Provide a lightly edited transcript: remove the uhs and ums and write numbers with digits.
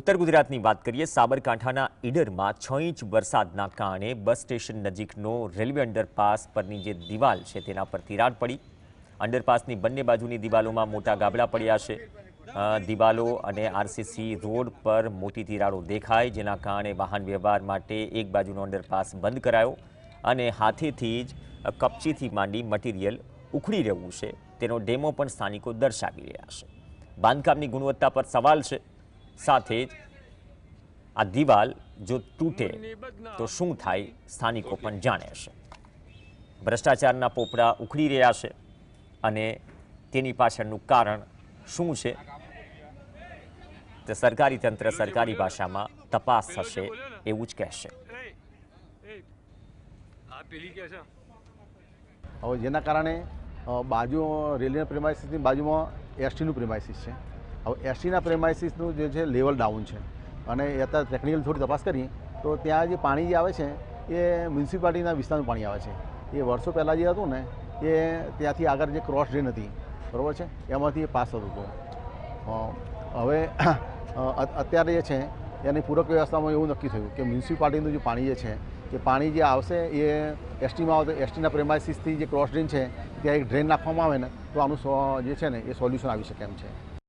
ઉત્તર ગુજરાતની વાત કરીએ સાબરકાંઠાના ઈડરમાં 6 ઇંચ વરસાદના કારણે બસ સ્ટેશન નજીકનો રેલવે અંડરપાસ પરની જે દિવાલ છે તેના પર તિરાડ પડી। અંડરપાસની બંને બાજુની દિવાલોમાં મોટા ગાબડા પડ્યા છે। દિવાલો અને આરસીસી રોડ પર મોટી તિરાડો દેખાય, જેના કારણે વાહન વ્યવહાર માટે એક બાજુનો અંડરપાસ બંધ કરાયો અને હાથેથી જ કપચીથી માંડી મટીરિયલ ઉખડી રહ્યું છે તેનો ડેમો પણ સ્થાનિકો દર્શાવી રહ્યા છે। બાંધકામની ગુણવત્તા પર સવાલ છે। સાથે જ આ દિવાલ જો તૂટે તો શું થાય સ્થાનિકો પણ જાણે છે। ભ્રષ્ટાચારના પોપડા ઉખડી રહ્યા છે અને તેની પાછળનું કારણ શું છે તે સરકારી તંત્ર સરકારી ભાષામાં તપાસ થશે એવું જ કહેશે। હવે જેના કારણે બાજુ રેલવે પ્રેમાઇસીસની બાજુમાં એસટીનું પ્રેમાઇસીસ છે। હવે એસટીના પ્રેમાઇસીસનું જે છે લેવલ ડાઉન છે અને અત્યારે ટેકનિકલ થોડી તપાસ કરી તો ત્યાં જે પાણી જે આવે છે એ મ્યુનિસિપાલિટીના વિસ્તારનું પાણી આવે છે। એ વર્ષો પહેલાં જે હતું ને એ ત્યાંથી આગળ જે ક્રોસ ડ્રેન હતી, બરાબર છે, એમાંથી એ પાસ થતું હતું। હવે અત્યારે જે છે એની પૂરક વ્યવસ્થામાં એવું નક્કી થયું કે મ્યુનિસિપાલિટીનું જે પાણી જે છે એ પાણી જે આવશે એ એસટીમાં આવે તો એસટીના પ્રેમાઇસીસથી જે ક્રોસ ડ્રેન છે ત્યાં એક ડ્રેન નાખવામાં આવે ને તો આનું જે છે ને એ સોલ્યુશન આવી શકે એમ છે।